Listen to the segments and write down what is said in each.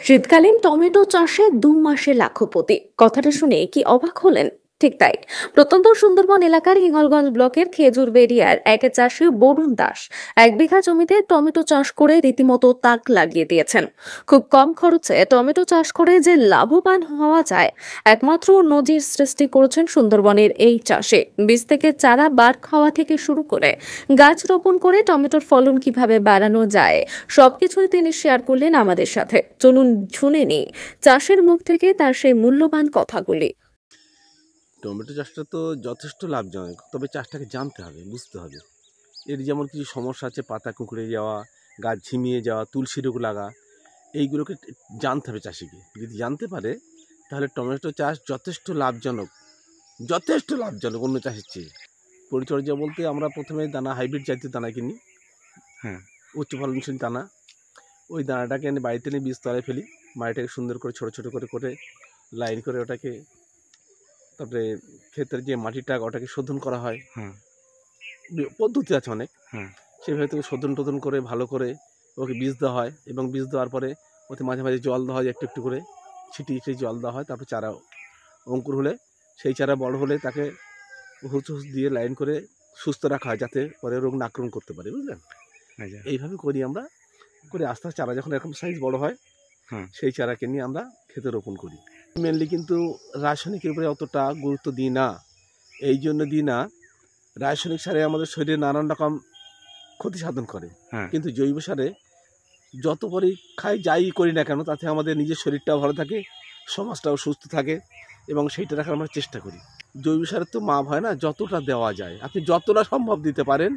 শীতকালীন টমেটো চাষে ২ মাসে লাখপতি, কথাটা শুনে কি অবাক হলেন? ঠিক তাই। প্রত্যন্ত সুন্দরবন এলাকার হিঙ্গলগঞ্জ ব্লকের খেজুরবেড়িয়ার এক চাষি বরুণ দাস ১ বিঘা জমিতে টমেটো চাষ করে রীতিমতো তাক লাগিয়ে দিয়েছেন। খুব কম খরচে টমেটো চাষ করে যে লাভবান হওয়া যায়, একমাত্র নজির সৃষ্টি করেছেন সুন্দরবনের এই চাষে। বীজ থেকে চারা বার খাওয়া থেকে শুরু করে গাছ রোপণ করে টমেটোর ফলন কিভাবে বাড়ানো যায়, সবকিছুই তিনি শেয়ার করলেন আমাদের সাথে। চলুন শুনে নিই চাষের মুখ থেকে তার সেই মূল্যবান কথাগুলি। টমেটো চাষটা তো যথেষ্ট লাভজনক, তবে চাষটাকে জানতে হবে, বুঝতে হবে। এর যেমন কিছু সমস্যা আছে, পাতা কুঁকড়ে যাওয়া, গাছ ঝিমিয়ে যাওয়া, তুলসী রোগ লাগা, এইগুলোকে জানতে হবে চাষিকে। যদি জানতে পারে তাহলে টমেটো চাষ যথেষ্ট লাভজনক, যথেষ্ট লাভজনক অন্য চাষের চেয়ে। পরিচর্যা বলতে আমরা প্রথমে দানা, হাইব্রিড জাতীয় দানা কিনি, উচ্চ ফলনশীল দানা। ওই দানাটাকে এনে বাড়িতে নিয়ে বীজ তলায় ফেলি, মাটিটাকে সুন্দর করে ছোটো ছোটো করে করে লাইন করে ওটাকে, তারপরে ক্ষেতের যে মাটিটা ওটাকে শোধন করা হয়। পদ্ধতি আছে অনেক, সেভাবে থেকে শোধন টোধন করে ভালো করে ওকে বীজ দেওয়া হয়, এবং বীজ দেওয়ার পরে ওতে মাঝে মাঝে জল দেওয়া হয়, একটু একটু করে ছিটিয়ে ছিটিয়ে জল দেওয়া হয়। তারপরে চারা অঙ্কুর হলে, সেই চারা বড় হলে তাকে হুস হুস দিয়ে লাইন করে সুস্থ রাখা হয়, যাতে পরে রোগ না আক্রমণ করতে পারে, বুঝলেন? এইভাবে করি আমরা, করে আস্তে আস্তে চারা যখন এরকম সাইজ বড় হয়, সেই চারাকে নিয়ে আমরা খেতে রোপণ করি। মেনলি কিন্তু রাসায়নিকের উপরে অতটা গুরুত্ব দিই না। এই জন্য দিই না, রাসায়নিক সারে আমাদের শরীরে নানান রকম ক্ষতি সাধন করে, কিন্তু জৈব সারে যত পরে খাই, যাই করি না কেন, তাতে আমাদের নিজের শরীরটাও ভালো থাকে, সমাজটাও সুস্থ থাকে, এবং সেইটা রাখার আমরা চেষ্টা করি। জৈব সারের তো মাপ হয় না, যতটা দেওয়া যায় আপনি যতটা সম্ভব দিতে পারেন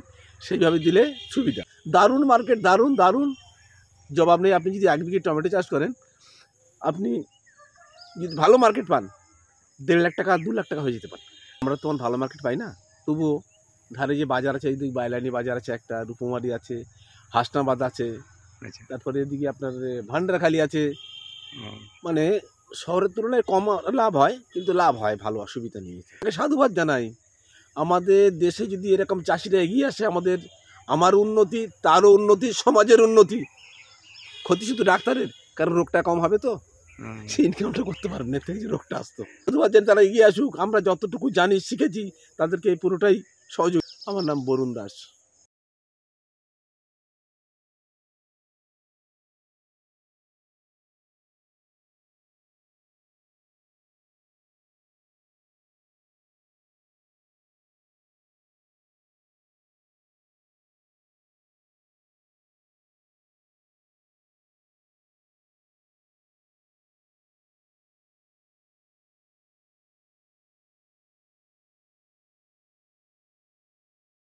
সেইভাবে দিলে সুবিধা। দারুণ মার্কেট, দারুণ দারুণ জবাব নেই। আপনি যদি ১ বিঘে টমেটো চাষ করেন, আপনি যদি ভালো মার্কেট পান, ১.৫ লাখ টাকা ২ লাখ টাকা হয়ে যেতে পারে। আমরা তো ভালো মার্কেট পাই না, তবুও ধারে যে বাজার আছে, এইদিকে বাইলানি বাজার আছে, একটা রূপমারি আছে, হাসনাবাদ আছে, তারপরে এদিকে আপনার ভান্ডারখালি আছে। মানে শহরের তুলনায় কম লাভ হয়, কিন্তু লাভ হয় ভালো, অসুবিধা নেই। সাধুবাদ জানাই, আমাদের দেশে যদি এরকম চাষিরা এগিয়ে আসে, আমার উন্নতি, তারও উন্নতি, সমাজের উন্নতি। ক্ষতি শুধু ডাক্তারের, কারণ রোগটা কম হবে, তো সে ইনকামটা করতে পারবে না, থেকে যে রোগটা আসতো। ধন্যবাদ জানি তারা এগিয়ে আসুক, আমরা যতটুকু জানি শিখেছি তাদেরকে পুরোটাই সহযোগ। আমার নাম বরুণ দাস।